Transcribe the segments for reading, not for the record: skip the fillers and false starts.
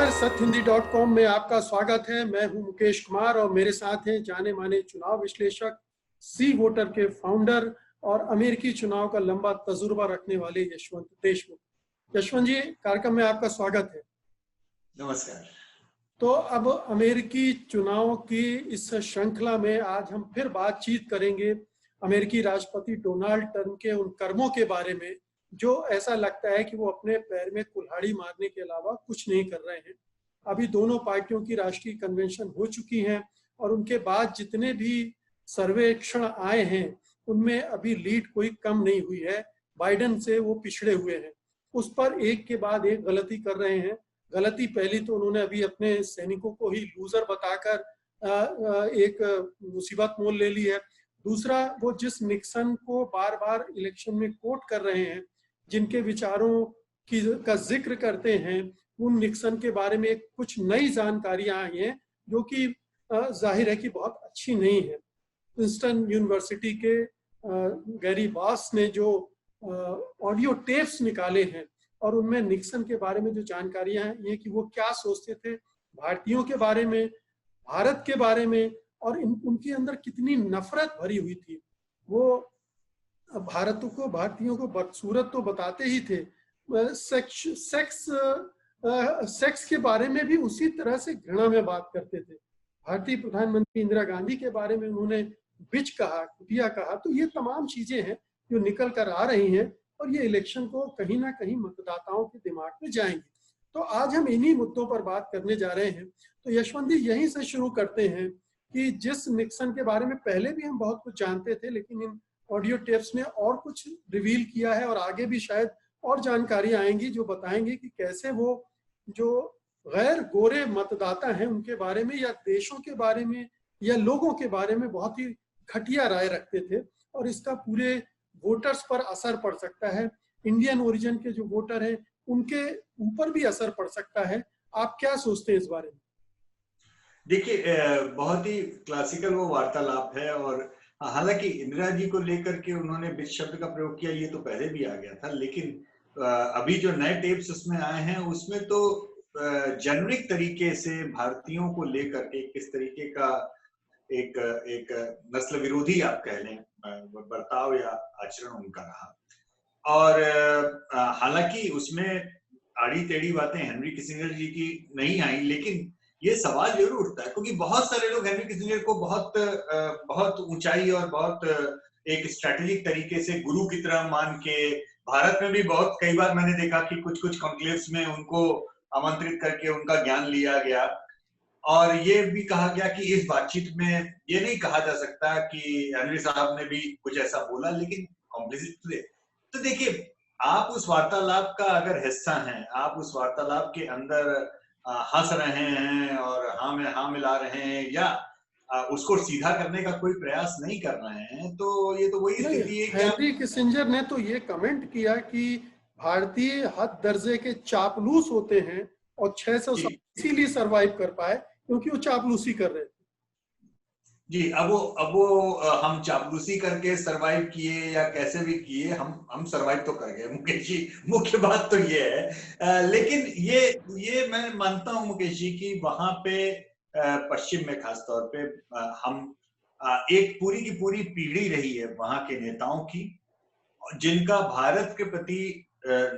नमस्कार, सत्यहिंदी.com में आपका स्वागत है। मैं हूं मुकेश कुमार और मेरे साथ हैं जाने माने चुनाव विश्लेषक, सी वोटर के फाउंडर और अमेरिकी चुनाव का लंबा तजुर्बा रखने वाले यशवंत देशमुख। यशवंत जी, कार्यक्रम में आपका स्वागत है। नमस्कार। तो अब अमेरिकी चुनाव की इस श्रृंखला में आज हम फिर बातचीत करेंगे अमेरिकी राष्ट्रपति डोनाल्ड ट्रंप के उन कर्मों के बारे में जो ऐसा लगता है कि वो अपने पैर में कुल्हाड़ी मारने के अलावा कुछ नहीं कर रहे हैं। अभी दोनों पार्टियों की राष्ट्रीय कन्वेंशन हो चुकी हैं और उनके बाद जितने भी सर्वेक्षण आए हैं उनमें अभी लीड कोई कम नहीं हुई है। बाइडेन से वो पिछड़े हुए हैं। उस पर एक के बाद एक गलती कर रहे हैं। गलती पहली तो उन्होंने अभी अपने सैनिकों को ही लूजर बताकर एक मुसीबत मोल ले ली है। दूसरा, वो जिस निक्सन को बार बार इलेक्शन में कोट कर रहे हैं, जिनके विचारों का जिक्र करते हैं, उन निक्सन के बारे में कुछ नई जानकारियां आई हैं जो कि जाहिर है कि बहुत अच्छी नहीं है। प्रिंसटन यूनिवर्सिटी के गैरी वास ने जो ऑडियो टेप्स निकाले हैं और उनमें निक्सन के बारे में जो जानकारियां हैं, ये कि वो क्या सोचते थे भारतीयों के बारे में, भारत के बारे में, और उनके अंदर कितनी नफरत भरी हुई थी। वो भारतीयों को बदसूरत तो बताते ही थे, सेक्स के बारे में भी उसी तरह से घृणा में बात करते थे। भारतीय प्रधानमंत्री इंदिरा गांधी के बारे में उन्होंने बिच कहा, कुटिया कहा। तो ये तमाम चीजें हैं जो निकल कर आ रही हैं और ये इलेक्शन को कहीं ना कहीं मतदाताओं के दिमाग में जाएंगे। तो आज हम इन्हीं मुद्दों पर बात करने जा रहे हैं। तो यशवंत जी, यहीं से शुरू करते हैं कि जिस निक्सन के बारे में पहले भी हम बहुत कुछ जानते थे, लेकिन इन ऑडियो टेप्स ने और कुछ रिवील किया है और आगे भी शायद और जानकारी आएंगी जो बताएंगे कि कैसे वो जो गैर गोरे मतदाता हैं उनके बारे में या देशों के बारे में या लोगों के बारे में बहुत ही घटिया राय रखते थे और इसका पूरे वोटर्स पर असर पड़ सकता है। इंडियन ओरिजिन के जो वोटर हैं उनके ऊपर भी असर पड़ सकता है। आप क्या सोचते हैं इस बारे में? देखिए, बहुत ही क्लासिकल वो वार्तालाप है और हालांकि इंदिरा जी को लेकर के उन्होंने बिच शब्द का प्रयोग किया, ये तो पहले भी आ गया था, लेकिन अभी जो नए टेप्स उसमें आए हैं उसमें तो जेनरिक तरीके से भारतीयों को लेकर के किस तरीके का एक एक नस्ल विरोधी आप कह लें बर्ताव या आचरण उनका रहा। और हालांकि उसमें आड़ी टेढ़ी बातें हेनरी किसिंजर जी की नहीं आई, लेकिन ये सवाल जरूर उठता है क्योंकि बहुत सारे लोग हेनरी किसिंजर को बहुत ऊंचाई और बहुत एक स्ट्रेटेजिक तरीके से गुरु की तरह मान के, भारत में भी बहुत कई बार मैंने देखा कि कुछ कॉन्क्लेव्स में उनको आमंत्रित करके उनका ज्ञान लिया गया और ये भी कहा गया कि इस बातचीत में ये नहीं कहा जा सकता कि हेनरी साहब ने भी कुछ ऐसा बोला, लेकिन कॉम्प्लिसिटी। तो देखिए, आप उस वार्तालाप का अगर हिस्सा हैं, आप उस वार्तालाप के अंदर हंस रहे हैं और हाँ मिला रहे हैं या उसको सीधा करने का कोई प्रयास नहीं कर रहे हैं, तो ये तो वही स्थिति है कि हेनरी किसिंजर ने तो ये कमेंट किया कि भारतीय हद दर्जे के चापलूस होते हैं और 600 साल इसीलिए सरवाइव कर पाए क्योंकि वो चापलूसी कर रहे थे। जी, अब वो हम चापलूसी करके सरवाइव किए या कैसे भी किए, हम सरवाइव तो कर गए मुकेश जी, मुख्य बात तो ये है। लेकिन ये मैं मानता हूं मुकेश जी कि वहां पे पश्चिम में खास तौर पे हम एक पूरी की पूरी पीढ़ी रही है वहां के नेताओं की जिनका भारत के प्रति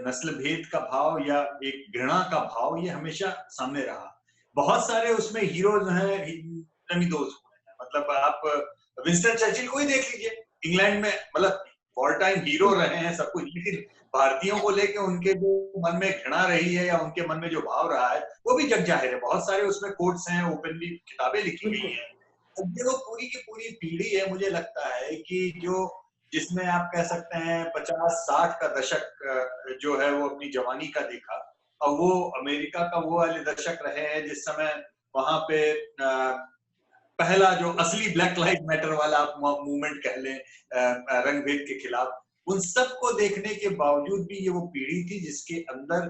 नस्ल भेद का भाव या एक घृणा का भाव ये हमेशा सामने रहा। बहुत सारे उसमें हीरोज हैं, मतलब आप विंस्टन चर्चिल को ही देख लीजिए, इंग्लैंड में मतलब ऑल टाइम हीरो रहे हैं सब कुछ, लेकिन भारतीयों को लेकर उनके जो मन में घृणा रही है या उनके मन में जो भाव रहा है वो भी जग जाहिर है। बहुत सारे उसमें कोट्स हैं, ओपनली किताबें लिखी गई हैं। जो पूरी की पूरी पीढ़ी है, मुझे लगता है कि जिसमें आप कह सकते हैं 50-60 का दशक जो है वो अपनी जवानी का देखा और वो अमेरिका का वो वाले दशक रहे हैं जिस समय वहां पे पहला जो असली ब्लैक लाइव मैटर वाला आप मूवमेंट कह लें रंग भेद के खिलाफ, उन सबको देखने के बावजूद भी ये वो पीढ़ी थी जिसके अंदर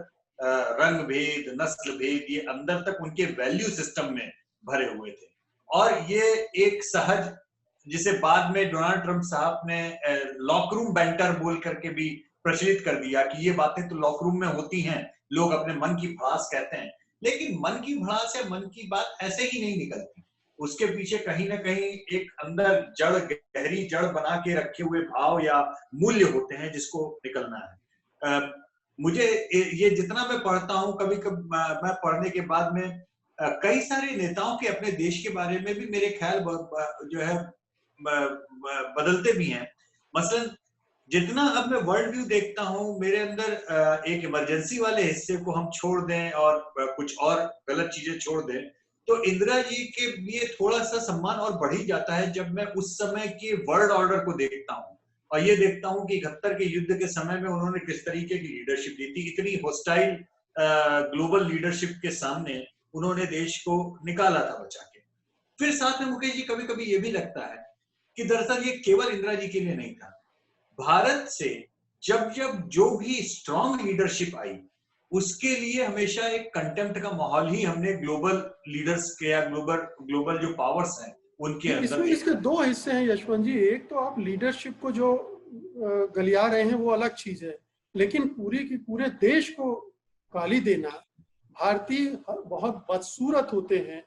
रंग भेद, नस्ल भेद ये अंदर तक उनके वैल्यू सिस्टम में भरे हुए थे। और ये एक सहज, जिसे बाद में डोनाल्ड ट्रंप साहब ने लॉक रूम बैंटर बोल करके भी प्रचलित कर दिया कि ये बातें तो लॉक रूम में होती हैं, लोग अपने मन की भड़ास कहते हैं, लेकिन मन की भड़ास या मन की बात ऐसे ही नहीं निकलती। उसके पीछे कहीं ना कहीं एक अंदर जड़, गहरी जड़ बना के रखे हुए भाव या मूल्य होते हैं जिसको निकलना है। मुझे ये जितना मैं पढ़ता हूँ, कभी कभी मैं पढ़ने के बाद में कई सारे नेताओं के अपने देश के बारे में भी मेरे ख्याल जो है बदलते भी हैं। मसलन जितना अब मैं वर्ल्ड व्यू देखता हूँ, मेरे अंदर एक इमरजेंसी वाले हिस्से को हम छोड़ दें और कुछ और गलत चीजें छोड़ दें, तो इंदिरा जी के लिए थोड़ा सा सम्मान और बढ़ ही जाता है जब मैं उस समय के वर्ल्ड ऑर्डर को देखता हूँ और ये देखता हूँ कि 71 के युद्ध के समय में उन्होंने किस तरीके की लीडरशिप दी थी। इतनी हॉस्टाइल ग्लोबल लीडरशिप के सामने उन्होंने देश को निकाला था बचा के। फिर साथ में मुकेश जी, कभी कभी ये भी लगता है कि दरअसल ये केवल इंदिरा जी के लिए नहीं था। भारत से जब जब जो भी स्ट्रॉन्ग लीडरशिप आई, उसके लिए हमेशा एक कंटेम्प्ट का माहौल ही हमने ग्लोबल लीडर्स के या ग्लोबल जो पावर्स हैं उनके अंदर इसमें इसके दो हिस्से हैं यशवंत जी। एक तो आप लीडरशिप को जो गलिया रहे हैं वो अलग चीज है, लेकिन पूरी की पूरे देश को गाली देना, भारतीय बहुत बदसूरत होते हैं,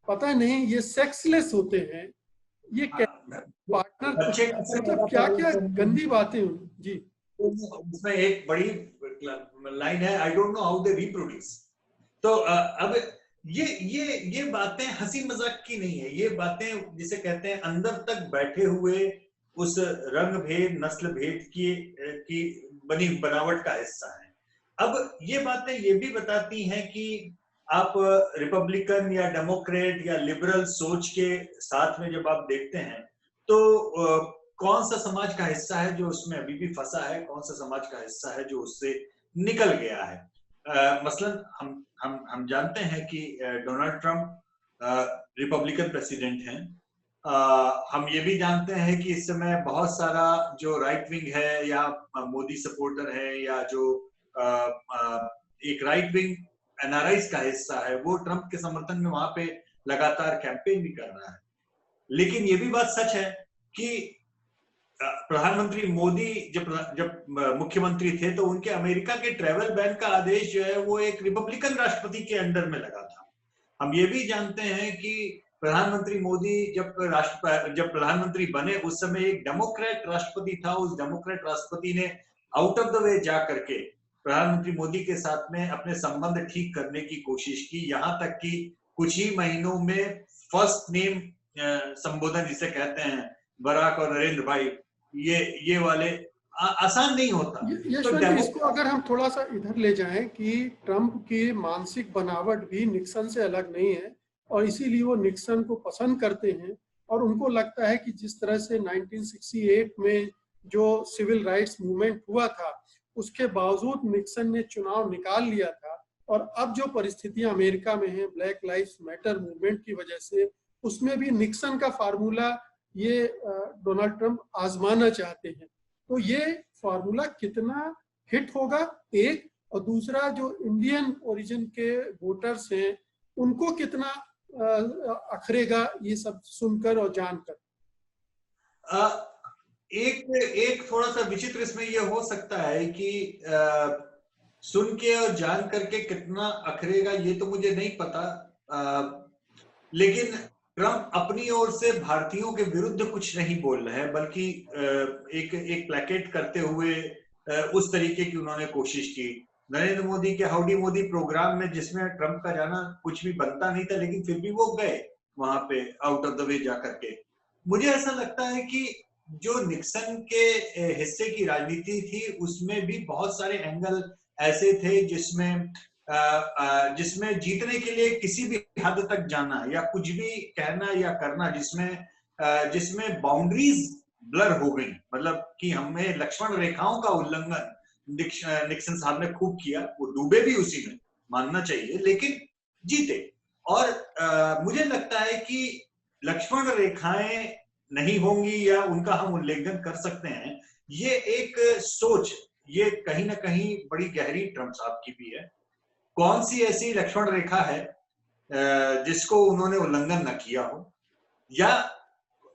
पता नहीं ये सेक्सलेस होते हैं, ये पार्टनर, मतलब क्या क्या गंदी बातें। जी, इसमें एक बड़ी लाइन है, I don't know how they reproduce. तो अब ये बातें हंसी मजाक की नहीं है, ये बातें जिसे कहते हैं अंदर तक बैठे हुए उस रंग भेद, नस्ल भेद की बनी बनावट का हिस्सा है। अब ये बातें ये भी बताती हैं कि आप रिपब्लिकन या डेमोक्रेट या लिबरल सोच के साथ में जब आप देखते हैं तो कौन सा समाज का हिस्सा है जो उसमें अभी भी फंसा है, कौन सा समाज का हिस्सा है जो उससे निकल गया है। मसलन हम जानते हैं कि डोनाल्ड ट्रंप रिपब्लिकन प्रेसिडेंट हैं। हम ये भी जानते हैं कि इस समय बहुत सारा जो राइट विंग है या मोदी सपोर्टर है या जो एक राइट विंग एनआरआईज का हिस्सा है, वो ट्रंप के समर्थन में वहां पे लगातार कैंपेन भी कर रहा है। लेकिन ये भी बात सच है कि प्रधानमंत्री मोदी जब मुख्यमंत्री थे तो उनके अमेरिका के ट्रैवल बैन का आदेश जो है वो एक रिपब्लिकन राष्ट्रपति के अंडर में लगा था। हम ये भी जानते हैं कि प्रधानमंत्री मोदी जब प्रधानमंत्री बने उस समय एक डेमोक्रेट राष्ट्रपति था। उस डेमोक्रेट राष्ट्रपति ने आउट ऑफ द वे जा करके प्रधानमंत्री मोदी के साथ में अपने संबंध ठीक करने की कोशिश की, यहाँ तक कि कुछ ही महीनों में फर्स्ट नेम संबोधन जिसे कहते हैं, बराक और नरेंद्र भाई, ये वाले आसान नहीं होता। यशवंत जी, इसको अगर हम थोड़ा सा इधर ले जाएं कि ट्रंप की मानसिक बनावट भी निक्सन से अलग नहीं है और इसीलिए वो निक्सन को पसंद करते हैं और उनको लगता है कि जिस तरह से 1968 में जो सिविल राइट्स मूवमेंट हुआ था उसके बावजूद निक्सन ने चुनाव निकाल लिया था और अब जो परिस्थितियां अमेरिका में हैं ब्लैक लाइव्स मैटर मूवमेंट की वजह से, उसमें भी निक्सन का फार्मूला ये डोनाल्ड ट्रंप आजमाना चाहते हैं। तो ये फार्मूला कितना हिट होगा, एक, और दूसरा जो इंडियन ओरिजिन के वोटर्स हैं उनको कितना अखरेगा ये सब सुनकर और जानकर। एक थोड़ा सा विचित्र इसमें ये हो सकता है कि सुन के और जान करके कितना अखरेगा ये तो मुझे नहीं पता, लेकिन ट्रंप अपनी ओर से भारतीयों के विरुद्ध कुछ नहीं बोल रहे हैं, बल्कि एक प्लेकेट करते हुए उस तरीके की उन्होंने कोशिश की। नरेंद्र मोदी के हाउडी मोदी प्रोग्राम में, जिसमें ट्रंप का जाना कुछ भी बनता नहीं था, लेकिन फिर भी वो गए वहां पे आउट ऑफ द वे जा करके। मुझे ऐसा लगता है कि जो निक्सन के हिस्से की राजनीति थी उसमें भी बहुत सारे एंगल ऐसे थे जिसमें जीतने के लिए किसी भी हद तक जाना या कुछ भी कहना या करना जिसमें बाउंड्रीज ब्लर हो गई, मतलब कि हमें लक्ष्मण रेखाओं का उल्लंघन निक्सन साहब ने खूब किया। वो डूबे भी उसी में, मानना चाहिए, लेकिन जीते। और मुझे लगता है कि लक्ष्मण रेखाएं नहीं होंगी या उनका हम उल्लंघन कर सकते हैं, ये एक सोच, ये कहीं ना कहीं बड़ी गहरी ट्रंप साहब की भी है। कौन सी ऐसी लक्ष्मण रेखा है जिसको उन्होंने उल्लंघन न किया हो, या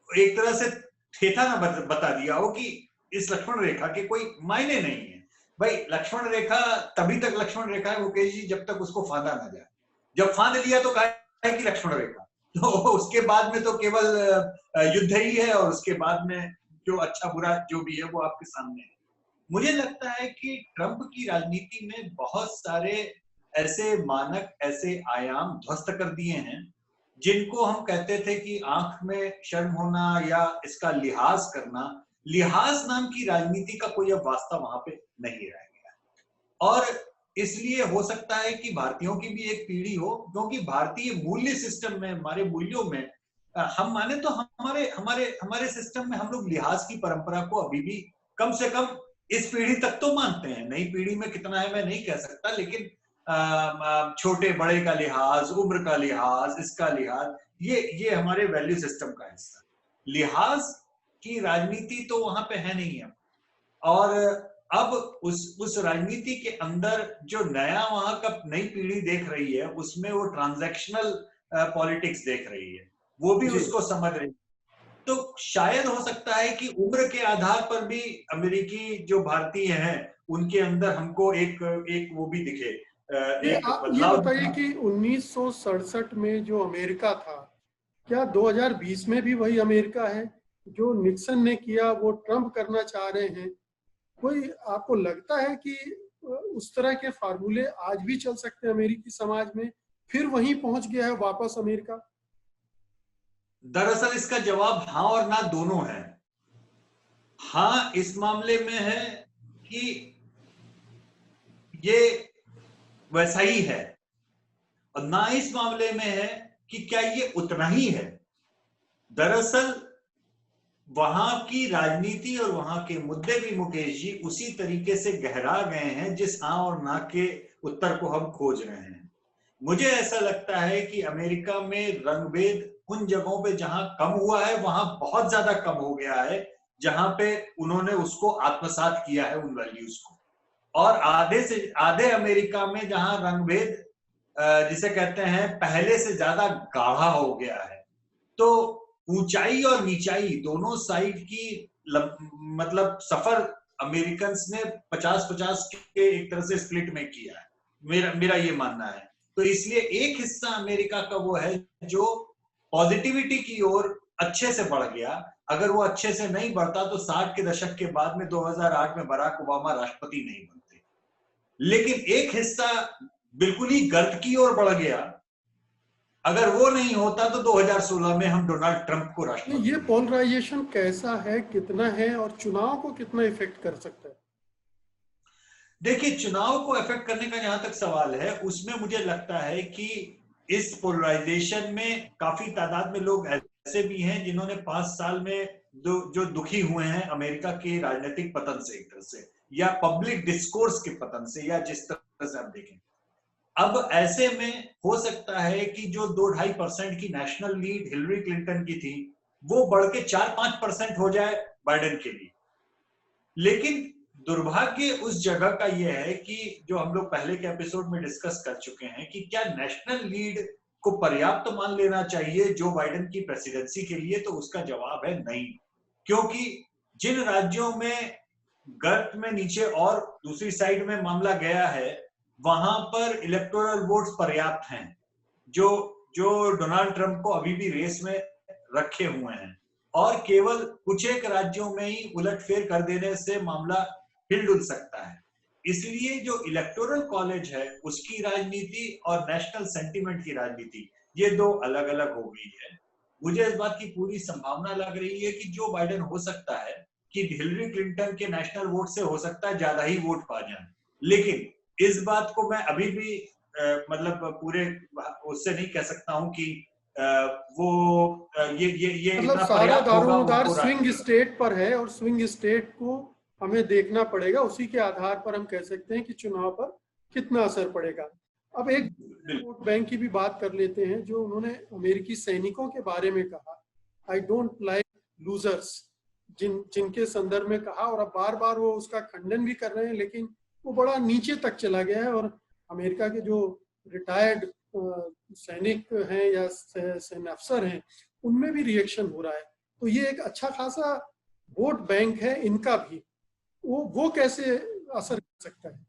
एक तरह से ठेठा ना बता दिया हो कि इस लक्ष्मण रेखा के कोई मायने नहीं है। भाई लक्ष्मण रेखा तभी तक लक्ष्मण रेखा है मुकेश जी जब तक उसको फांदा ना जाए। जब फांद लिया तो कहा कि लक्ष्मण रेखा, तो उसके बाद में तो केवल युद्ध ही है, और उसके बाद में जो अच्छा बुरा जो भी है वो आपके सामने है। मुझे लगता है कि ट्रंप की राजनीति में बहुत सारे ऐसे मानक, ऐसे आयाम ध्वस्त कर दिए हैं जिनको हम कहते थे कि आंख में शर्म होना या इसका लिहाज करना, लिहाज नाम की राजनीति का कोई अब वास्ता वहां पे नहीं रह गया। और इसलिए हो सकता है कि भारतीयों की भी एक पीढ़ी हो, क्योंकि भारतीय मूल्य सिस्टम में, हमारे मूल्यों में हम माने तो हमारे हमारे हमारे सिस्टम में हम लोग लिहाज की परंपरा को अभी भी कम से कम इस पीढ़ी तक तो मानते हैं। नई पीढ़ी में कितना है मैं नहीं कह सकता, लेकिन छोटे बड़े का लिहाज, उम्र का लिहाज, इसका लिहाज, ये हमारे वैल्यू सिस्टम का हिस्सा। लिहाज की राजनीति तो वहां पे है नहीं है। और अब उस राजनीति के अंदर जो नया वहां का नई पीढ़ी देख रही है, उसमें वो ट्रांजैक्शनल पॉलिटिक्स देख रही है, वो भी उसको समझ रही है। तो शायद हो सकता है कि उम्र के आधार पर भी अमेरिकी जो भारतीय हैं उनके अंदर हमको एक एक वो भी दिखे, एक ये बदलाव। बताइए कि 1967 में जो अमेरिका था, क्या 2020 में भी वही अमेरिका है? जो निक्सन ने किया वो ट्रंप करना चाह रहे हैं। कोई आपको लगता है कि उस तरह के फार्मूले आज भी चल सकते हैं अमेरिकी समाज में? फिर वहीं पहुंच गया है वापस अमेरिका? दरअसल इसका जवाब हाँ और ना दोनों है। हाँ इस मामले में है कि ये वैसा ही है, और ना इस मामले में है कि क्या ये उतना ही है। दरअसल वहां की राजनीति और वहां के मुद्दे भी मुकेश जी उसी तरीके से गहरा गए हैं जिस हाँ और ना के उत्तर को हम खोज रहे हैं। मुझे ऐसा लगता है कि अमेरिका में रंगभेद उन जगहों पे जहां कम हुआ है वहां बहुत ज्यादा कम हो गया है, जहां पे उन्होंने उसको आत्मसात किया है उन वैल्यूज को। और आधे से आधे अमेरिका में जहां रंगभेद जिसे कहते हैं पहले से ज्यादा गाढ़ा हो गया है, तो ऊंचाई और नीचाई दोनों साइड की मतलब सफर अमेरिकन ने 50-50 के एक तरह से स्प्लिट में किया है, मेरा ये मानना है। तो इसलिए एक हिस्सा अमेरिका का वो है जो पॉजिटिविटी की ओर अच्छे से बढ़ गया। अगर वो अच्छे से नहीं बढ़ता तो 60 के दशक के बाद में 2008 में बराक ओबामा राष्ट्रपति नहीं बनते। लेकिन एक हिस्सा बिल्कुल ही गर्त की ओर बढ़ गया। अगर वो नहीं होता तो 2016 में हम डोनाल्ड ट्रंप को राष्ट्रपति। ये पोलराइजेशन कैसा है, कितना है, और चुनाव को कितना इफेक्ट कर सकता है? देखिए, चुनाव को इफेक्ट करने का जहां तक सवाल है, उसमें मुझे लगता है कि इस पोलराइजेशन में काफी तादाद में लोग ऐसे भी हैं जिन्होंने 5 साल में जो दुखी हुए हैं अमेरिका के राजनीतिक पतन से एक तरह से, या पब्लिक डिस्कोर्स के पतन से, या जिस तरह से आप देखें। अब ऐसे में हो सकता है कि जो 2-2.5% की नेशनल लीड हिलरी क्लिंटन की थी वो बढ़ के 4-5% हो जाए बाइडेन के लिए। लेकिन दुर्भाग्य उस जगह का यह है कि जो हम लोग पहले के एपिसोड में डिस्कस कर चुके हैं कि क्या नेशनल लीड को पर्याप्त मान लेना चाहिए जो बाइडेन की प्रेसिडेंसी के लिए, तो उसका जवाब है नहीं। क्योंकि जिन राज्यों में गर्त में नीचे और दूसरी साइड में मामला गया है, वहां पर इलेक्टोरल वोट्स पर्याप्त हैं जो जो डोनाल्ड ट्रंप को अभी भी रेस में रखे हुए हैं, और केवल कुछ एक राज्यों में ही उलटफेर कर देने से मामला हिल-डुल सकता है। इसलिए जो इलेक्टोरल कॉलेज है उसकी राजनीति और नेशनल सेंटीमेंट की राजनीति, ये दो अलग-अलग हो गई है। मुझे इस बात की पूरी संभावना लग रही है कि जो बाइडेन हो सकता है कि हिलरी क्लिंटन के नेशनल वोट से हो सकता है ज्यादा ही वोट पा जाए, लेकिन इस बात को मैं अभी भी मतलब पूरे उससे नहीं कह सकता हूं कि वो ये मतलब इतना सारा पर्याप्त होगा दारोमदार उनको स्विंग स्टेट पर है, और स्विंग स्टेट को हमें देखना पड़ेगा। उसी के आधार पर हम कह सकते हैं कि चुनाव पर कितना असर पड़ेगा। अब एक वोट बैंक की भी बात कर लेते हैं, जो उन्होंने अमेरिकी सैनिकों के बारे में कहा, आई डोंट लाइक लूजर्स, जिनके संदर्भ में कहा, और अब बार बार वो उसका खंडन भी कर रहे हैं, लेकिन वो बड़ा नीचे तक चला गया है। और अमेरिका के जो रिटायर्ड सैनिक हैं या सैन्य अफसर हैं, उनमें भी रिएक्शन हो रहा है। तो ये एक अच्छा खासा वोट बैंक है इनका भी, वो कैसे असर कर सकता है?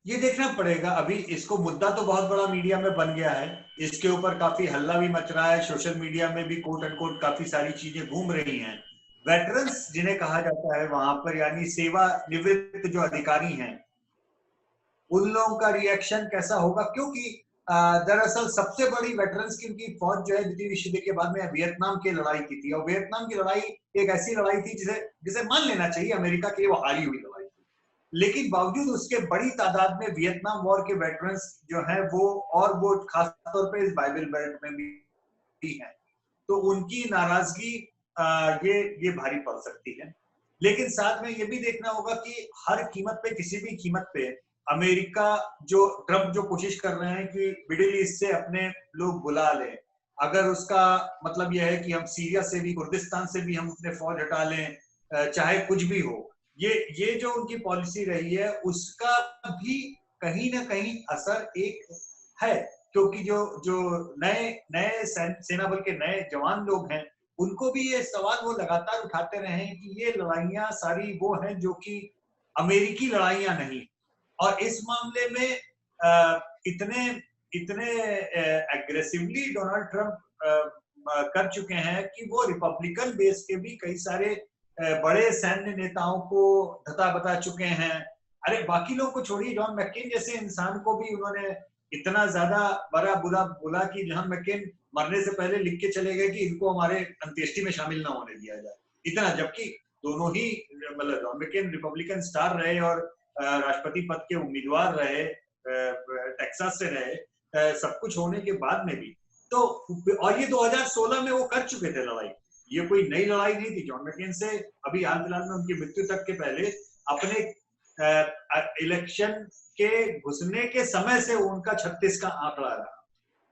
ये देखना पड़ेगा। अभी इसको मुद्दा तो बहुत बड़ा मीडिया में बन गया है, इसके ऊपर काफी हल्ला भी मच रहा है, सोशल मीडिया में भी कोट अनकोट काफी सारी चीजें घूम रही हैं। वेटरन्स जिन्हें कहा जाता है वहां पर, यानी सेवा निवृत्त जो अधिकारी हैं, उन लोगों का रिएक्शन कैसा होगा, क्योंकि दरअसल सबसे बड़ी वेटरन्स की उनकी फौज जो है द्वितीय विश्व युद्ध के बाद में वियतनाम की लड़ाई की थी, और वियतनाम की लड़ाई एक ऐसी लड़ाई थी जिसे जिसे मान लेना चाहिए अमेरिका के लिए वो हारी हुई लड़ाई थी, लेकिन बावजूद उसके बड़ी तादाद में वियतनाम वॉर के वेटरन्स जो हैं वो खासतौर पर इस बाइबल बेल्ट में भी हैं, तो उनकी नाराजगी ये भारी पड़ सकती है। लेकिन साथ में ये भी देखना होगा कि हर कीमत पे, किसी भी कीमत पे अमेरिका ट्रंप जो कोशिश कर रहे हैं कि मिडिल ईस्ट से अपने लोग बुला लें, अगर उसका मतलब यह है कि हम सीरिया से भी, कुर्दिस्तान से भी हम अपने फौज हटा लें, चाहे कुछ भी हो, ये जो उनकी पॉलिसी रही है उसका भी कहीं ना कहीं असर एक है, क्योंकि जो जो नए नए सेना बल के नए जवान लोग हैं, उनको भी ये सवाल वो लगातार उठाते रहे हैं कि ये लड़ाइयां सारी वो हैं जो कि अमेरिकी लड़ाइयां नहीं, और इस मामले में इतने इतने एग्रेसिवली डोनाल्ड ट्रंप कर चुके हैं कि वो रिपब्लिकन बेस के भी कई सारे बड़े सैन्य नेताओं को धता बता चुके हैं। अरे बाकी लोग को छोड़िए, जॉन मैकेन जैसे इंसान को भी उन्होंने इतना ज्यादा बड़ा बुरा बोला कि जॉन मैकेन मरने से पहले लिख के चले गए कि इनको हमारे अंत्येष्टि में शामिल ना होने दिया जाए, इतना, जबकि दोनों ही मतलब जॉन मैकेन रिपब्लिकन स्टार रहे और राष्ट्रपति पद के उम्मीदवार रहे, टेक्सास से रहे, सब कुछ होने के बाद में भी तो, और ये 2016 में वो कर चुके थे लड़ाई, ये कोई नई लड़ाई नहीं थी। जॉन मैकेन से अभी हाल फिलहाल में उनकी मृत्यु तक के पहले अपने इलेक्शन के घुसने के समय से उनका 36 का आंकड़ा रहा।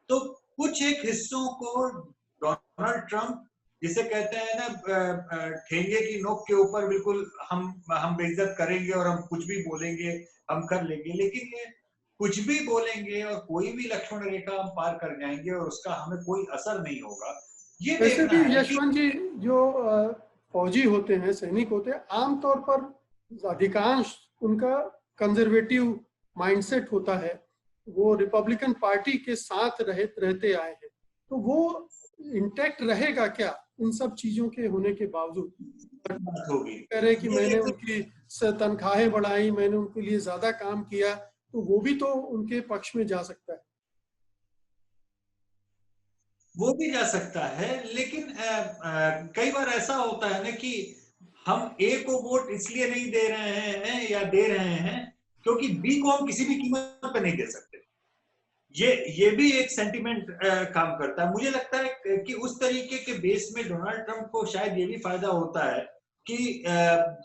तो कुछ एक हिस्सों को डोनाल्ड ट्रंप जिसे कहते हैं ना ठेंगे की नोक के ऊपर बिल्कुल हम बेइज्जत करेंगे और हम कुछ भी बोलेंगे, हम कर लेंगे, लेकिन ये कुछ भी बोलेंगे और कोई भी लक्ष्मण रेखा हम पार कर जाएंगे और उसका हमें कोई असर नहीं होगा। ये वैसे देखना भी है यशवंत जी, जो फौजी होते हैं, सैनिक होते हैं, आमतौर पर अधिकांश उनका कंजर्वेटिव माइंडसेट होता है, वो रिपब्लिकन पार्टी के साथ रहते आए हैं, तो वो इंटैक्ट रहेगा क्या इन सब चीजों के होने के बावजूद? होगी कह रहे कि मैंने उनकी तनख्वाहें बढ़ाई, मैंने उनके लिए ज्यादा काम किया, तो वो भी तो उनके पक्ष में जा सकता है। वो भी जा सकता है, लेकिन कई बार ऐसा होता है ना कि हम ए को वोट इसलिए नहीं दे रहे हैं या दे रहे हैं क्योंकि बी को हम किसी भी कीमत पे नहीं दे सकते। ये भी एक सेंटिमेंट काम करता है। मुझे लगता है कि उस तरीके के बेस में डोनाल्ड ट्रंप को शायद ये भी फायदा होता है कि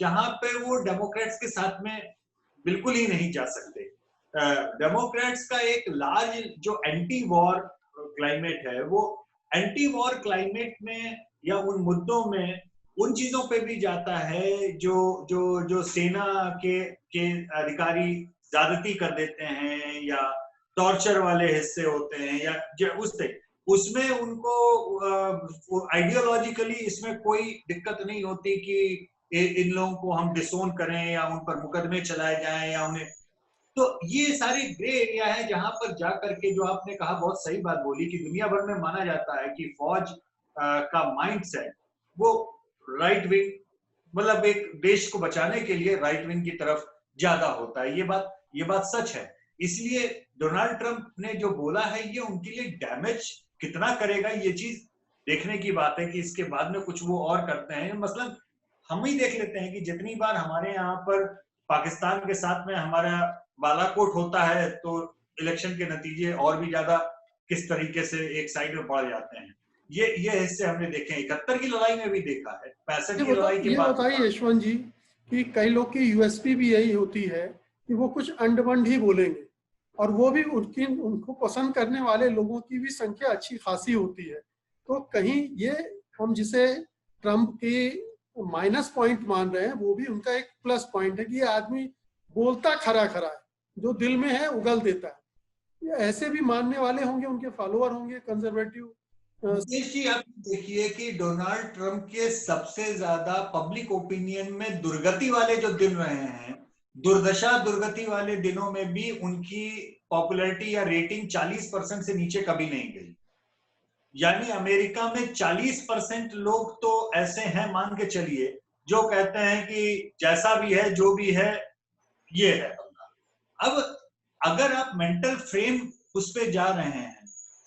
जहां पे वो डेमोक्रेट्स के साथ में बिल्कुल ही नहीं जा सकते। डेमोक्रेट्स का एक लार्ज जो एंटी वॉर क्लाइमेट है, वो एंटी वॉर क्लाइमेट में या उन मुद्दों में उन चीजों पे भी जाता है जो जो जो सेना के अधिकारी ज्यादती कर देते हैं या टॉर्चर वाले हिस्से होते हैं या उसमें उनको आइडियोलॉजिकली इसमें कोई दिक्कत नहीं होती कि इन लोगों को हम डिसोन करें या उन पर मुकदमे चलाए जाएं या उन्हें, तो ये सारी ग्रे एरिया है जहां पर जाकर के, जो आपने कहा बहुत सही बात बोली कि दुनिया भर में माना जाता है कि फौज का माइंडसेट वो राइट विंग, मतलब एक देश को बचाने के लिए राइट विंग की तरफ ज्यादा होता है। ये बात सच है। इसलिए डोनाल्ड ट्रंप ने जो बोला है ये उनके लिए डैमेज कितना करेगा, ये चीज देखने की बात है कि इसके बाद में कुछ वो और करते हैं। मतलब हम ही देख लेते हैं कि जितनी बार हमारे यहाँ पर पाकिस्तान के साथ में हमारा बालाकोट होता है तो इलेक्शन के नतीजे और भी ज्यादा किस तरीके से एक साइड में बढ़ जाते हैं। ये हिस्से हमने देखे हैं, 71 की लड़ाई में भी देखा है, 65 की लड़ाई के बाद। बताइए यशवंत जी कि कई लोग की यूएसपी भी यही होती है कि वो कुछ अंडबंड ही बोलेंगे, और वो भी उनको पसंद करने वाले लोगों की भी संख्या अच्छी खासी होती है। तो कहीं ये हम जिसे ट्रंप की माइनस पॉइंट मान रहे हैं, वो भी उनका एक प्लस पॉइंट है कि ये आदमी बोलता खरा खरा है, जो दिल में है उगल देता है। ये ऐसे भी मानने वाले होंगे, उनके फॉलोअर होंगे कंजर्वेटिव। जी, आप देखिए कि डोनाल्ड ट्रंप के सबसे ज्यादा पब्लिक ओपिनियन में दुर्गति वाले जो दिन रहे हैं दुर्दशा दुर्गति वाले दिनों में भी उनकी पॉपुलैरिटी या रेटिंग 40% से नीचे कभी नहीं गई। यानी अमेरिका में 40% लोग तो ऐसे हैं, मान के चलिए, जो कहते हैं कि जैसा भी है, जो भी है, ये है। अब अगर आप मेंटल फ्रेम उस पे जा रहे हैं,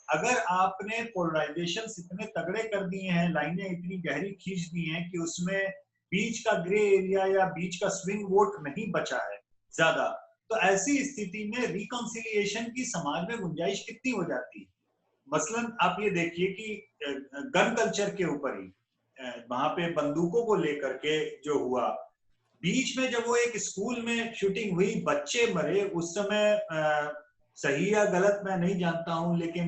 अगर आपने पोलराइजेशन इतने तगड़े कर दिए हैं, लाइनें इतनी गहरी खींच दी हैं कि उसमें बीच का ग्रे एरिया या बीच का स्विंग वोट नहीं बचा है ज्यादा, तो ऐसी स्थिति में रिकॉन्सिलिएशन की समाज में गुंजाइश कितनी हो जाती है। मसलन आप ये देखिए कि गन कल्चर के ऊपर ही, वहां पे बंदूकों को लेकर के जो हुआ, बीच में जब वो एक स्कूल में शूटिंग हुई, बच्चे मरे, उस समय सही या गलत मैं नहीं जानता हूं, लेकिन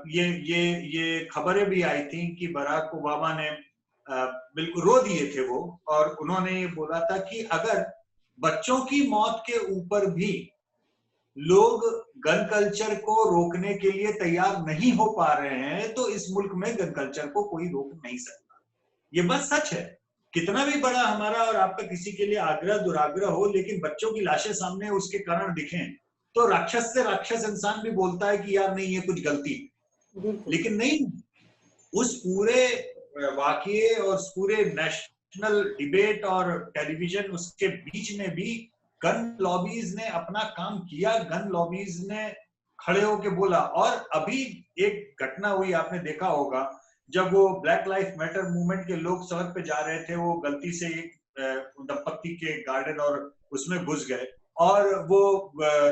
ये खबरें भी आई थी कि बराक ओबामा ने बिल्कुल रो दिए थे वो, और उन्होंने ये बोला था कि अगर बच्चों की मौत के ऊपर भी लोग गन कल्चर को रोकने के लिए तैयार नहीं हो पा रहे हैं, तो इस मुल्क में गन कल्चर को कोई रोक नहीं सकता। ये बस सच है। कितना भी बड़ा हमारा और आपका किसी के लिए आग्रह दुराग्रह हो, लेकिन बच्चों की लाशें सामने उसके कारण दिखें, तो राक्षस से राक्षस इंसान भी बोलता है कि यार नहीं, ये कुछ गलती। लेकिन नहीं, उस पूरे वाकये और उस पूरे नेशनल डिबेट और टेलीविजन उसके बीच में भी गन लॉबीज ने अपना काम किया, गन लॉबीज ने खड़े होके बोला। और अभी एक घटना हुई, आपने देखा होगा, जब वो ब्लैक लाइफ मैटर मूवमेंट के लोग सड़क पे जा रहे थे, वो गलती से एक दंपत्ति के गार्डन और उसमें घुस गए, और वो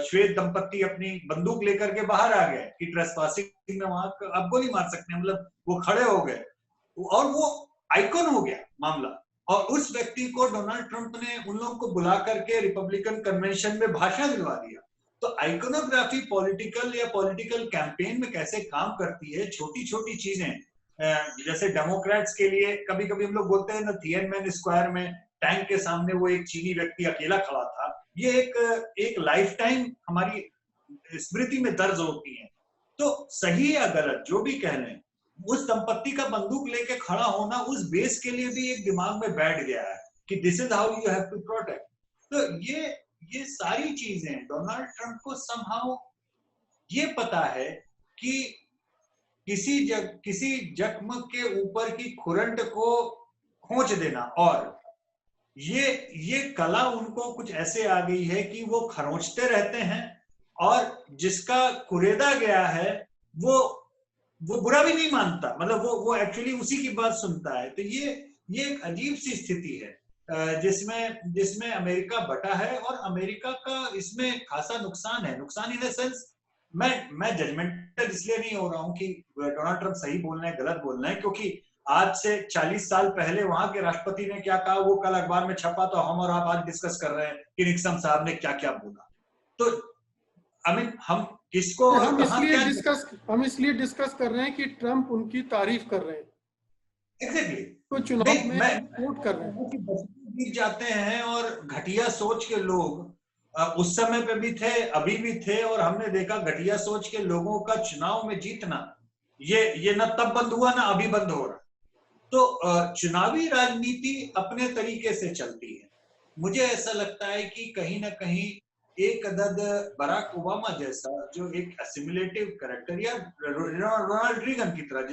श्वेत दंपत्ति अपनी बंदूक लेकर के बाहर आ गए कि ट्रेसपासिंग में वहां आप गोली मार सकते हैं, मतलब वो खड़े हो गए और वो आइकॉन हो गया मामला। और उस व्यक्ति को डोनाल्ड ट्रंप ने उन लोगों को बुला करके रिपब्लिकन कन्वेंशन में भाषण दिलवा दिया। तो आइकोनोग्राफी पॉलिटिकल या पॉलिटिकल कैंपेन में कैसे काम करती है, छोटी छोटी चीजें। जैसे डेमोक्रेट्स के लिए कभी कभी हम लोग बोलते हैं ना, थिएनमेन स्क्वायर में टैंक के सामने वो एक चीनी व्यक्ति अकेला खड़ा था, ये एक लाइफ टाइम हमारी स्मृति में दर्ज होती है। तो सही या गलत जो भी कह लें, उस दंपत्ति का बंदूक लेके खड़ा होना उस बेस के लिए भी एक दिमाग में बैठ गया है कि this is how you have to protect. तो ये सारी चीजें डोनाल्ड ट्रंप को समहाउ ये पता है कि किसी जख्म के ऊपर की खुरंट को खोंच देना, और ये कला उनको कुछ ऐसे आ गई है कि वो खरोंचते रहते हैं, और जिसका कुरेदा गया है वो बुरा भी नहीं मानता, मतलब वो एक्चुअली उसी की बात सुनता है। तो ये एक अजीब सी स्थिति है जिसमें अमेरिका बटा है, और अमेरिका का इसमें खासा नुकसान है। नुकसान इन द सेंस, मैं जजमेंटल इसलिए नहीं हो रहा हूं कि डोनाल्ड ट्रंप सही बोल रहे हैं गलत बोल रहे हैं, क्योंकि आज से 40 साल पहले वहां के राष्ट्रपति ने क्या कहा वो कल अखबार में छपा, तो हम और आप आज डिस्कस कर रहे हैं कि निक्सन साहब ने क्या क्या बोला। तो आई मीन हम किसको हम इसलिए डिस्कस कर रहे हैं कि ट्रंप उनकी तारीफ कर रहे हैं। एग्जैक्टली। तो चुनाव में वोट कर रहे हैं, जीत जाते हैं, और घटिया सोच के लोग उस समय पे भी थे, अभी भी थे, और हमने देखा घटिया सोच के लोगों का चुनाव में जीतना ये ना तब बंद हुआ ना अभी बंद हो रहा। तो चुनावी राजनीति अपने तरीके से चलती है। मुझे ऐसा लगता है कि कहीं ना कहीं एक अदद बराक ओबामा जैसा जो एक असिमिलेटिव कैरेक्टर, या रोनाल्ड रीगन की तरह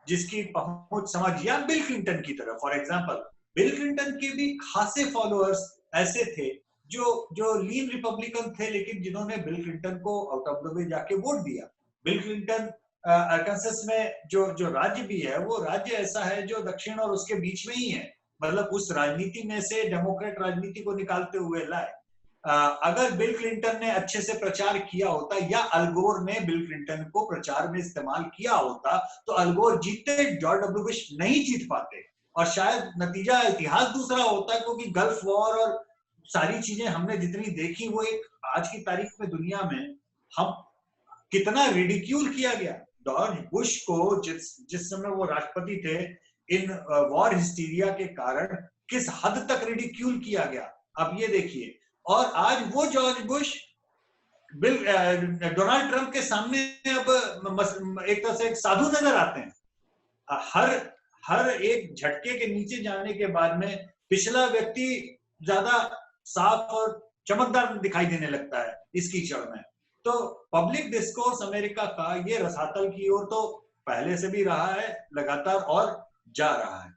जिसकी पहुंच समझ, या बिल क्लिंटन की तरह। फॉर एग्जांपल, बिल क्लिंटन के भी खासे फॉलोअर्स ऐसे थे जो लीन रिपब्लिकन थे, लेकिन जिन्होंने बिल क्लिंटन को आउट ऑफ द वे जाके वोट दिया। बिल क्लिंटन अरकानसास में जो राज्य भी है, वो राज्य ऐसा है जो दक्षिण और उसके बीच में ही है, मतलब उस राजनीति में से डेमोक्रेट राजनीति को निकालते हुए लाए। अगर बिल क्लिंटन ने अच्छे से प्रचार किया होता, या अल गोर ने बिल क्लिंटन को प्रचार में इस्तेमाल किया होता, तो अल गोर जीतते, जॉर्ज डब्ल्यू बुश नहीं जीत पाते, और शायद नतीजा इतिहास दूसरा होता, क्योंकि गल्फ वॉर और सारी चीजें हमने जितनी देखी, वो एक आज की तारीख में दुनिया में हम कितना रिडिक्यूल किया गया। जॉर्ज बुश को जिस समय वो राष्ट्रपति थे, इन वॉर हिस्टीरिया के कारण किस हद तक रिडिक्यूल किया गया, अब ये देखिए। और आज वो जॉर्ज बुश डोनाल्ड ट्रंप के सामने अब एक तरह से एक साधु नजर आते हैं। हर एक झटके के नीचे जाने के बाद में पिछला व्यक्ति ज्यादा साफ और चमकदार दिखाई देने लगता है इस कीचड़ में। तो पब्लिक डिस्कोर्स अमेरिका का ये रसातल की ओर तो पहले से भी रहा है लगातार और जा रहा है।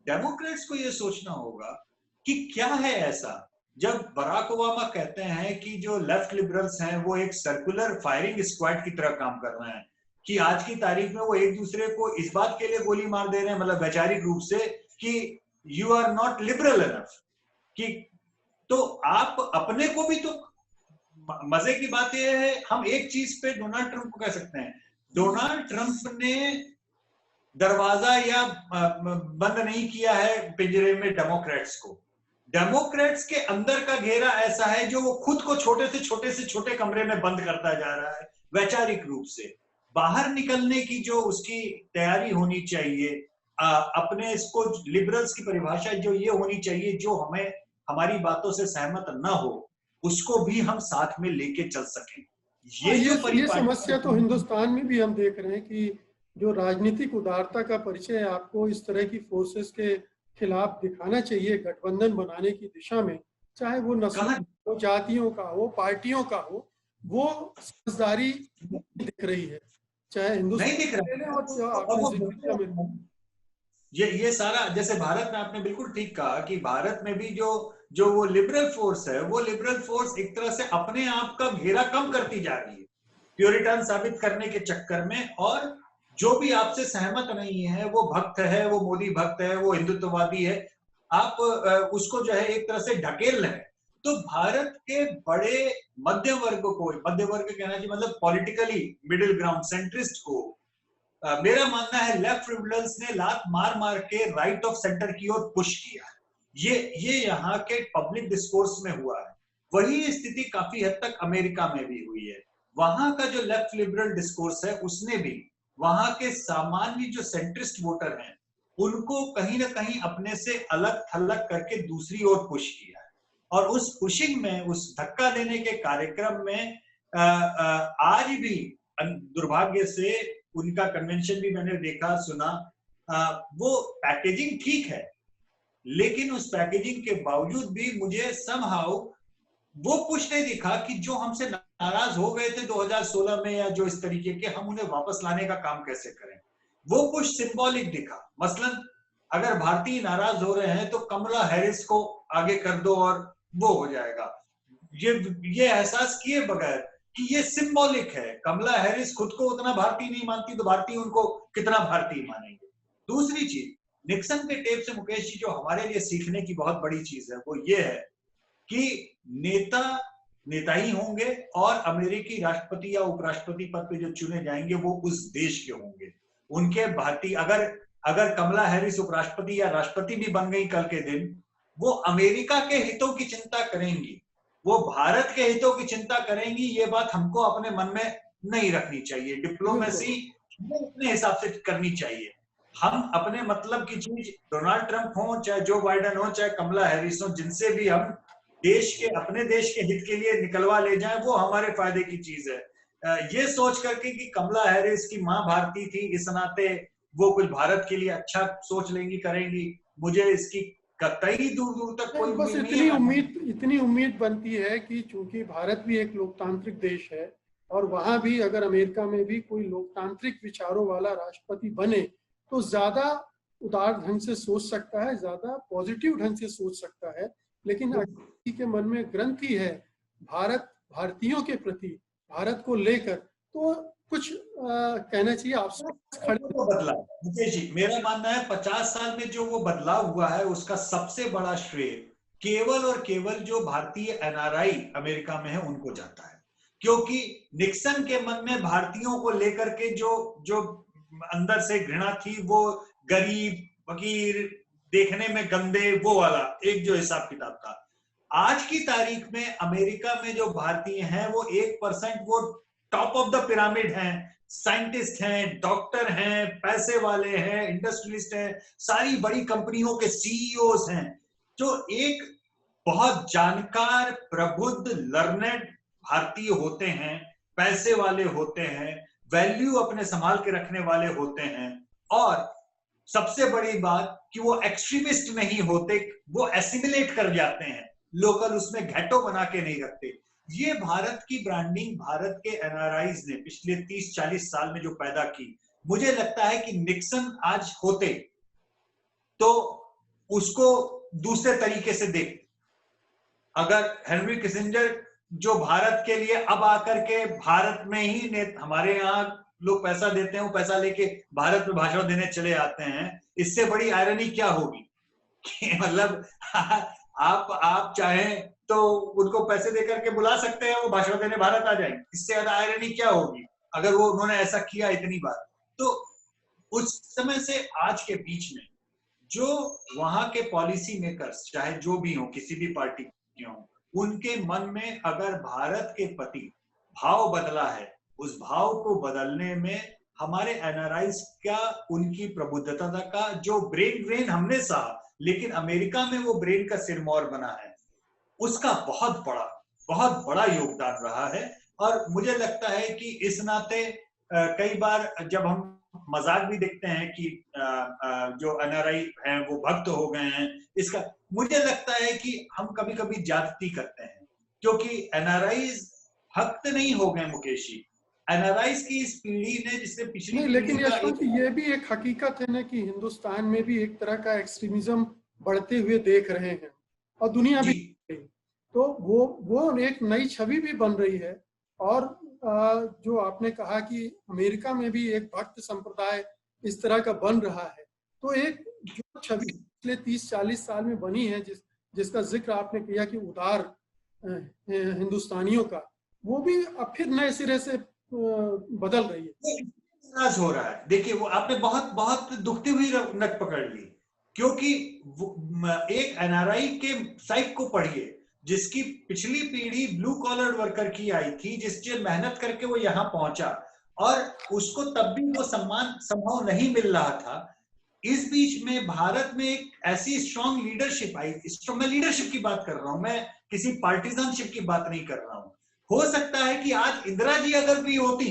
डेमोक्रेट्स को ये सोचना होगा कि क्या है ऐसा, जब बराक ओबामा कहते हैं कि जो लेफ्ट लिबरल्स हैं वो एक सर्कुलर फायरिंग स्क्वाड की तरह काम कर रहे हैं, कि आज की तारीख में वो एक दूसरे को इस बात के लिए गोली मार दे रहे हैं, मतलब वैचारिक रूप से, कि you are not liberal enough, कि तो आप अपने को भी तो, मजे की बात यह है, हम एक चीज पे डोनाल्ड ट्रंप को कह सकते हैं, डोनाल्ड ट्रंप ने दरवाजा या बंद नहीं किया है पिंजरे में डेमोक्रेट्स को। डेमोक्रेट्स के अंदर का घेरा ऐसा है जो वो खुद को छोटे से छोटे कमरे में बंद करता जा रहा है वैचारिक रूप से। बाहर निकलने की जो उसकी तैयारी होनी चाहिए, अपने इसको लिबरल्स की परिभाषा जो ये होनी चाहिए, जो हमें हमारी बातों से सहमत ना हो उसको भी हम साथ में लेके चल सकें। ये समस्या तो हिंदुस्तान में भी हम देख रहे हैं कि जो राजनीतिक उदारता का परिचय आपको इस तरह की फोर्सेस के खिलाफ दिखाना चाहिए गठबंधन बनाने की दिशा में, चाहे वो नस्ल हो, जातियों का हो, पार्टियों का हो, वो समझदारी दिख रही है, चाहे हिंदुस्तान में। ये सारा, जैसे भारत में आपने बिल्कुल ठीक कहा कि भारत में भी जो वो लिबरल फोर्स है, वो लिबरल फोर्स एक तरह से अपने आप का घेरा कम करती जा रही है प्योरिटन साबित करने के चक्कर में, और जो भी आपसे सहमत नहीं है, वो भक्त है, वो मोदी भक्त है, वो हिंदुत्ववादी है, आप उसको जो है एक तरह से ढकेल रहे हैं। तो भारत के बड़े मध्य वर्ग को, मध्य वर्ग कहना चाहिए मतलब पॉलिटिकली मिडिल ग्राउंड सेंट्रिस्ट को, मेरा मानना है लेफ्ट लिबरल्स ने लात मार मार के राइट ऑफ सेंटर की ओर पुश किया। ये यहाँ के पब्लिक डिस्कोर्स में हुआ है। वही स्थिति काफी हद तक अमेरिका में भी हुई है। वहां का जो लेफ्ट लिबरल डिस्कोर्स है उसने भी वहां के सामान्य जो सेंट्रिस्ट वोटर हैं उनको कहीं ना कहीं अपने से अलग थलग करके दूसरी ओर पुश किया है। और उस पुशिंग में, उस धक्का देने के कार्यक्रम में आज भी दुर्भाग्य से उनका कन्वेंशन भी मैंने देखा सुना, वो पैकेजिंग ठीक है, लेकिन उस पैकेजिंग के बावजूद भी मुझे समहाउ वो पुश नहीं दिखा कि जो हमसे नाराज हो गए थे 2016 में या जो इस तरीके के, हम उन्हें वापस लाने का काम कैसे करें। वो पुश सिंबॉलिक दिखा। मसलन अगर भारतीय नाराज हो रहे हैं तो कमला हैरिस को आगे कर दो और वो हो जाएगा। ये एहसास किए बगैर कि ये सिंबॉलिक है, कमला हैरिस खुद को उतना भारतीय नहीं मानती तो भारतीय उनको कितना भारतीय मानेंगे। दूसरी चीज, निक्सन के टेप से मुकेश जी जो हमारे लिए सीखने की बहुत बड़ी चीज है वो ये है कि नेता ही होंगे और अमेरिकी राष्ट्रपति या उपराष्ट्रपति पद पे जो चुने जाएंगे वो उस देश के होंगे। उनके भारतीय, अगर कमला हैरिस उपराष्ट्रपति या राष्ट्रपति भी बन गई कल के दिन, वो अमेरिका के हितों की चिंता करेंगी, वो भारत के हितों की चिंता करेंगी। ये बात हमको अपने मन में नहीं रखनी चाहिए। डिप्लोमेसी अपने हिसाब से करनी चाहिए। हम अपने मतलब की चीज, डोनाल्ड ट्रंप हो, चाहे जो बाइडेन हो, चाहे कमला हैरिस हो, जिनसे भी हम अपने देश के हित के लिए निकलवा ले जाएं, वो हमारे फायदे की चीज है। ये सोच करके कि कमला हैरिस की मां भारतीय थी, इस नाते वो कुछ भारत के लिए अच्छा सोच लेंगी, करेंगी, मुझे इसकी कतई दूर दूर तक कोई बस इतनी उम्मीद बनती है कि चूंकि भारत भी एक लोकतांत्रिक देश है और वहां भी अगर अमेरिका में भी कोई लोकतांत्रिक विचारों वाला राष्ट्रपति बने तो ज्यादा उदार ढंग से सोच सकता है, ज्यादा पॉजिटिव ढंग से सोच सकता है। लेकिन के मन में ग्रंथि है भारत, भारतीयों के प्रति, भारत को लेकर, तो कुछ कहना चाहिए आपसे खड़े बदला। मुकेश जी, मेरा मानना है 50 साल में जो वो बदलाव हुआ है उसका सबसे बड़ा श्रेय केवल और केवल जो भारतीय एनआरआई अमेरिका में है उनको जाता है। क्योंकि निक्सन के मन में भारतीयों को लेकर के जो अंदर से घृणा थी, वो गरीब, फकीर, देखने में गंदे, वो वाला एक जो हिसाब किताब था। आज की तारीख में अमेरिका में जो भारतीय हैं वो 1%, वो टॉप ऑफ द पिरामिड हैं, साइंटिस्ट हैं, डॉक्टर हैं, पैसे वाले हैं, इंडस्ट्रियलिस्ट हैं, सारी बड़ी कंपनियों के सीईओज हैं, जो एक बहुत जानकार, प्रबुद्ध, लर्नेड भारतीय होते हैं, पैसे वाले होते हैं, वैल्यू अपने संभाल के रखने वाले होते हैं, और सबसे बड़ी बात कि वो एक्सट्रीमिस्ट नहीं होते, वो एसिमिलेट कर जाते हैं। लोकल उसमें घेटो बना के नहीं रखते। ये भारत की ब्रांडिंग भारत के एनआरआईज ने पिछले 30-40 साल में जो पैदा की, मुझे लगता है कि निक्सन आज होते तो उसको दूसरे तरीके से देखते। अगर हेनरी किसिंजर जो भारत के लिए अब आकर के भारत में ही हमारे यहाँ लोग पैसा देते हैं, वो पैसा लेके भारत में भाषण देने चले आते हैं, इससे बड़ी आयरनी क्या होगी कि मतलब आप चाहें तो उनको पैसे देकर के बुला सकते हैं, वो भाषण देने भारत आ जाएंगे, इससे ज्यादा आयरनी क्या होगी अगर वो उन्होंने ऐसा किया इतनी बार। तो उस समय से आज के बीच में जो वहां के पॉलिसी मेकर्स चाहे जो भी हो, किसी भी पार्टी के हो, उनके मन में अगर भारत के प्रति भाव बदला है, उस भाव को बदलने में हमारे एनआरआईज का, उनकी प्रबुद्धता का जो ब्रेन हमने सहा, लेकिन अमेरिका में वो ब्रेन का सिरमौर बना है, उसका बहुत बड़ा योगदान रहा है। और मुझे लगता है कि इस नाते कई बार जब हम मजाक भी देखते हैं कि जो एनआरआई हैं वो भक्त हो गए हैं, इसका मुझे लगता है कि हम कभी कभी ज्यादती करते हैं, क्योंकि एनआरआईज भक्त नहीं हो गए मुकेश जी। एनआरआईज की इस पीढ़ी ने, जिससे पिछली नहीं, लेकिन यशवंत जी ये भी एक हकीकत है ना कि हिंदुस्तान में भी एक तरह का एक्सट्रीमिज्म बढ़ते हुए देख रहे हैं और दुनिया भी, तो वो एक नई छवि भी बन रही है। और जो आपने कहा कि अमेरिका में भी एक भक्त संप्रदाय इस तरह का बन रहा है, तो एक जो छवि पिछले 30-40 साल में बनी है, जिसका जिक्र आपने किया कि उदार हिंदुस्तानियों का, वो भी अब फिर नए सिरे से बदल रही है। हो रहा है। देखिए, वो आपने बहुत दुखती हुई नक पकड़ ली, क्योंकि एक एनआरआई के साइट को पढ़िए जिसकी पिछली पीढ़ी ब्लू कॉलर वर्कर की आई थी, जिससे मेहनत करके वो यहाँ पहुंचा और उसको तब भी वो सम्मान संभव नहीं मिल रहा था। इस बीच में भारत में एक ऐसी स्ट्रॉन्ग लीडरशिप आई, मैं लीडरशिप की बात कर रहा हूं, मैं किसी पार्टिजनशिप की बात नहीं कर रहा हूं। हो सकता है कि आज इंदिरा जी अगर भी होती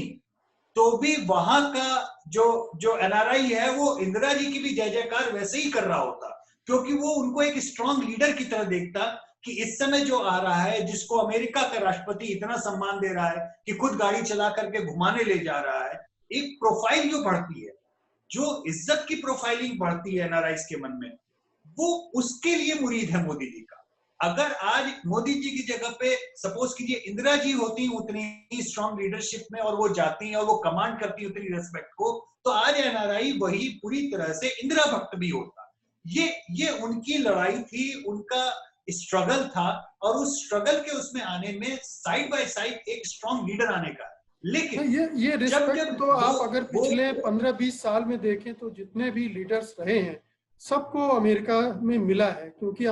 तो भी वहां का जो एनआरआई है वो इंदिरा जी की भी जय जयकार वैसे ही कर रहा होता, क्योंकि वो उनको एक स्ट्रॉन्ग लीडर की तरह देखता कि इस समय जो आ रहा है, जिसको अमेरिका का राष्ट्रपति इतना सम्मान दे रहा है कि खुद गाड़ी चला करके घुमाने ले जा रहा है, एक प्रोफाइल जो बढ़ती है, जो इज्जत की प्रोफाइलिंग बढ़ती है एनआरआईज के मन में, वो उसके लिए मुरीद है मोदी जी का। अगर आज मोदी जी की जगह पे सपोज कीजिए इंदिरा जी होती उतनी ही स्ट्रॉन्ग लीडरशिप में, और वो जाती हैं और वो कमांड करती उतनी रेस्पेक्ट को, तो आज एनआरआई वही पूरी तरह से इंदिरा भक्त भी होता। ये उनकी लड़ाई थी, उनका स्ट्रगल था, और उस स्ट्रगल के उसमें आने में साइड बाय साइड एक स्ट्रॉन्ग लीडर आने का। लेकिन ये रिस्पेक्ट तो आप अगर पिछले 15-20 साल में देखें तो जितने भी लीडर्स रहे हैं सबको अमेरिका में मिला है, क्योंकि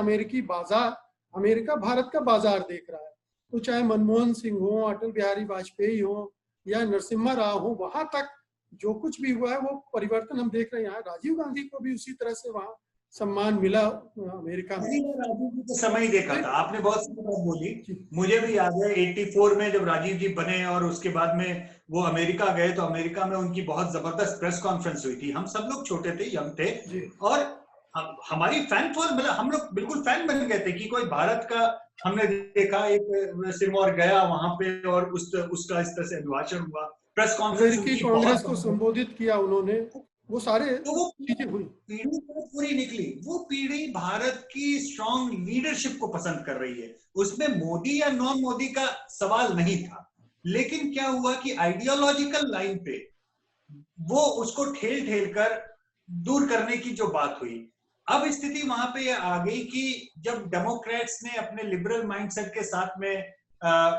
अमेरिका भारत का बाजार देख रहा है। तो चाहे मनमोहन सिंह हो, अटल बिहारी वाजपेयी हो या नरसिम्हा राव हो, वहां तक जो कुछ भी हुआ है वो परिवर्तन हम देख रहे हैं। यहाँ राजीव गांधी को भी उसी तरह से वहां सम्मान मिला अमेरिका में। राजीव जी को समय देखा था, आपने बहुत सही बात बोली। मुझे भी याद है 84 में जब राजीव जी बने और उसके बाद में वो अमेरिका गए, तो अमेरिका में उनकी बहुत जबरदस्त प्रेस कॉन्फ्रेंस हुई थी। हम सब लोग छोटे थे, यंग थे, और हमारी फैन फॉल, मतलब हम लोग बिल्कुल फैन बन गए थे कि कोई भारत का, हमने देखा एक सिरमौर गया वहां पे और उसका इस तरह से अभिभाषण हुआ, प्रेस कॉन्फ्रेंस कांग्रेस को संबोधित किया उन्होंने, वो सारे तो वो चीजें हुई। पीढ़ी पूरी निकली, वो पीढ़ी भारत की स्ट्रॉन्ग लीडरशिप को पसंद कर रही है। उसमें मोदी या नॉन मोदी का सवाल नहीं था, लेकिन क्या हुआ कि आइडियोलॉजिकल लाइन पे वो उसको ठेल ठेल कर दूर करने की जो बात हुई, अब स्थिति वहां पे आ गई कि जब डेमोक्रेट्स ने अपने लिबरल माइंडसेट के साथ में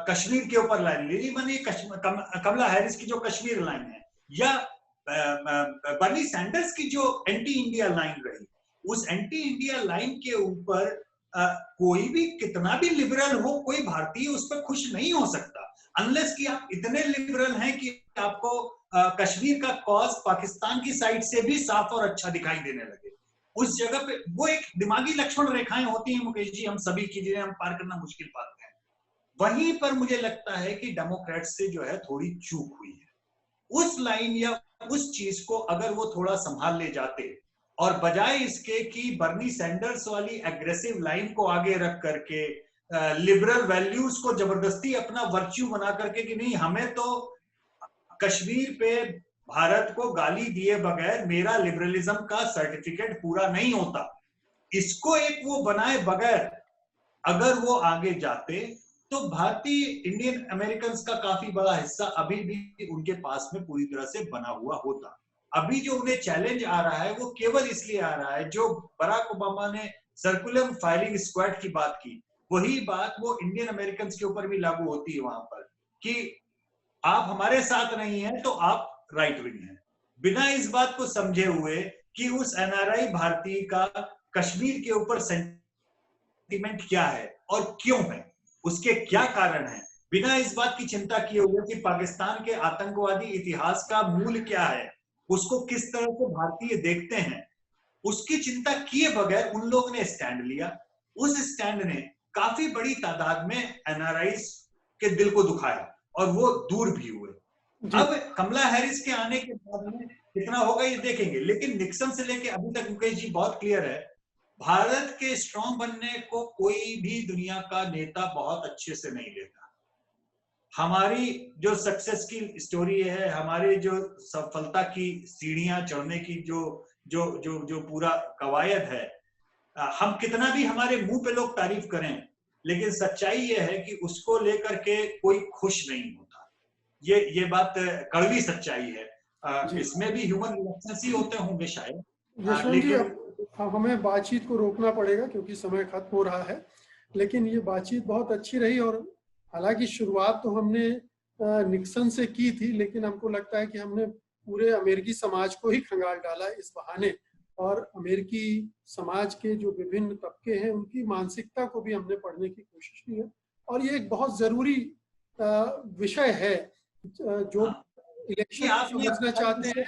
कश्मीर के ऊपर लाइन ली, मानी कमला हैरिस की जो कश्मीर लाइन है, या बर्नी सैंडर्स की जो एंटी इंडिया लाइन रही, उस एंटी इंडिया लाइन के ऊपर कोई भी कितना भी लिबरल हो, कोई भारतीय उस पर खुश नहीं हो सकता, अनलेस कि आप इतने लिबरल हैं कि आपको कश्मीर का कॉज पाकिस्तान की साइड से भी साफ और अच्छा दिखाई देने लगे। उस जगह पे वो एक दिमागी लक्ष्मण रेखाएं होती हैं मुकेश जी, हम सभी की, जिन्हें हम पार करना मुश्किल पाते हैं। वहीं पर मुझे लगता है कि डेमोक्रेट से जो है थोड़ी चूक हुई है। उस लाइन या उस चीज को अगर वो थोड़ा संभाल ले जाते, और बजाय इसके कि बर्नी सैंडर्स वाली एग्रेसिव लाइन को आगे रख करके लिबरल वैल्यूज को जबरदस्ती अपना वर्च्यू बना करके कि नहीं, हमें तो कश्मीर पे भारत को गाली दिए बगैर मेरा लिबरलिज्म का सर्टिफिकेट पूरा नहीं होता, इसको एक वो बनाए बगैर अगर वो आगे जाते तो भारतीय इंडियन अमेरिकन का काफी बड़ा हिस्सा अभी भी उनके पास में पूरी तरह से बना हुआ होता। अभी जो उन्हें चैलेंज आ रहा है वो केवल इसलिए आ रहा है, जो बराक ओबामा ने सर्कुलर फायरिंग स्क्वाड की बात की, वही बात वो इंडियन अमेरिकन के ऊपर भी लागू होती है वहां पर कि आप हमारे साथ नहीं हैं तो आप राइट विंग हैं, बिना इस बात को समझे हुए कि उस एनआरआई भारतीय का कश्मीर के ऊपर सेंटिमेंट क्या है और क्यों है, उसके क्या कारण है, बिना इस बात की चिंता किए हुए कि पाकिस्तान के आतंकवादी इतिहास का मूल क्या है, उसको किस तरह से भारतीय देखते हैं, उसकी चिंता किए बगैर उन लोगों ने स्टैंड लिया। उस स्टैंड ने काफी बड़ी तादाद में एनआरआईज के दिल को दुखाया और वो दूर भी हुए। अब कमला हैरिस के आने के बाद में कितना होगा ये देखेंगे, लेकिन निक्सन से लेके अभी तक मुकेश जी बहुत क्लियर है, भारत के स्ट्रॉन्ग बनने को कोई भी दुनिया का नेता बहुत अच्छे से नहीं लेता। हमारी जो सक्सेस की स्टोरी है, हमारे जो सफलता की सीढ़ियां चढ़ने की जो जो जो जो पूरा कवायद है, हम कितना भी हमारे मुंह पे लोग तारीफ करें, लेकिन सच्चाई ये है कि उसको लेकर के कोई खुश नहीं होता। ये बात कड़वी सच्चाई है। इसमें भी ह्यूमन रिएक्शंस ही होते होंगे शायद। यशवंत जी, अब हमें बातचीत को रोकना पड़ेगा क्योंकि समय खत्म हो रहा है, लेकिन ये बातचीत बहुत अच्छी रही और हालांकि शुरुआत तो हमने निक्सन से की थी, लेकिन हमको लगता है कि हमने पूरे अमेरिकी समाज को ही खंगाल डाला इस बहाने, और अमेरिकी समाज के जो विभिन्न तबके हैं उनकी मानसिकता को भी हमने पढ़ने की कोशिश की है। और ये एक बहुत जरूरी विषय है जो इलेक्शन समझना चाहते हैं।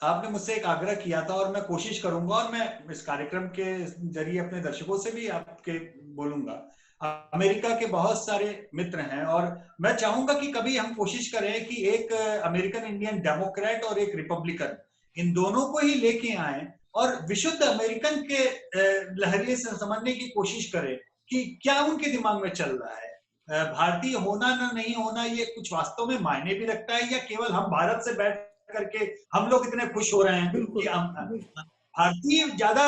आपने मुझसे एक आग्रह किया था और मैं कोशिश करूंगा, और मैं इस कार्यक्रम के जरिए अपने दर्शकों से भी आपके बोलूंगा, अमेरिका के बहुत सारे मित्र हैं और मैं चाहूंगा कि कभी हम कोशिश करें कि एक अमेरिकन इंडियन डेमोक्रेट और एक रिपब्लिकन, इन दोनों को ही लेके आए और विशुद्ध अमेरिकन के लहरिए से समझने की कोशिश करें कि क्या उनके दिमाग में चल रहा है, भारतीय होना ना नहीं होना ये कुछ वास्तव में मायने भी रखता है, या केवल हम भारत से बैठ करके हम लोग इतने खुश हो रहे हैं कि भारतीय ज्यादा,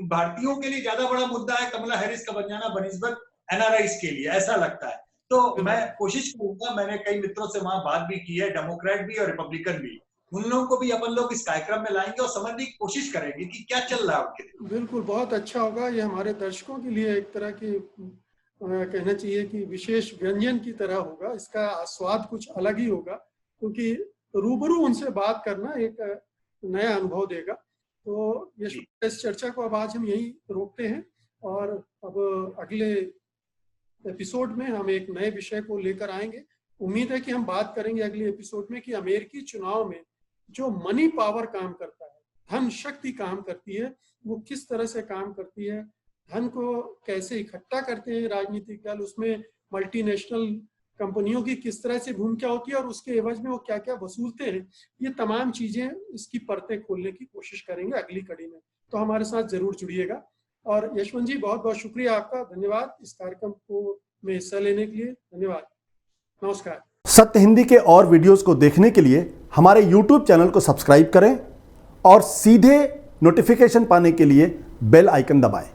भारतीयों के लिए ज्यादा बड़ा मुद्दा है कमला हैरिस का बन जाना बनिस्बत एनआरआईज के लिए, ऐसा लगता है। तो मैं कोशिश करूंगा, मैंने कई मित्रों से वहां बात भी की है, डेमोक्रेट भी और रिपब्लिकन भी, उन लोगों को भी अपन लोग इस कार्यक्रम में लाएंगे और समझने की कोशिश करेंगे कि क्या चल रहा है उनके लिए। बिल्कुल, बहुत अच्छा होगा। ये हमारे दर्शकों के लिए एक तरह की कहना चाहिए कि विशेष व्यंजन की तरह होगा, इसका स्वाद कुछ अलग ही होगा, क्योंकि रूबरू उनसे बात करना एक नया अनुभव देगा। तो इस चर्चा को अब आज हम यहीं रोकते हैं और अब अगले एपिसोड में हम एक नए विषय को लेकर आएंगे। उम्मीद है कि हम बात करेंगे अगले एपिसोड में कि अमेरिकी चुनाव में जो मनी पावर काम करता है, धन शक्ति काम करती है, वो किस तरह से काम करती है, धन को कैसे इकट्ठा करते हैं राजनीतिक दल, उसमें मल्टीनेशनल कंपनियों की किस तरह से भूमिका होती है और उसके एवज में वो क्या क्या वसूलते हैं, ये तमाम चीजें इसकी परतें खोलने की कोशिश करेंगे अगली कड़ी में। तो हमारे साथ जरूर जुड़िएगा। और यशवंत जी, बहुत बहुत शुक्रिया आपका, धन्यवाद इस कार्यक्रम को में हिस्सा लेने के लिए। धन्यवाद, नमस्कार। सत्य हिंदी के और वीडियोस को देखने के लिए हमारे YouTube चैनल को सब्सक्राइब करें और सीधे नोटिफिकेशन पाने के लिए बेल आइकन दबाएं।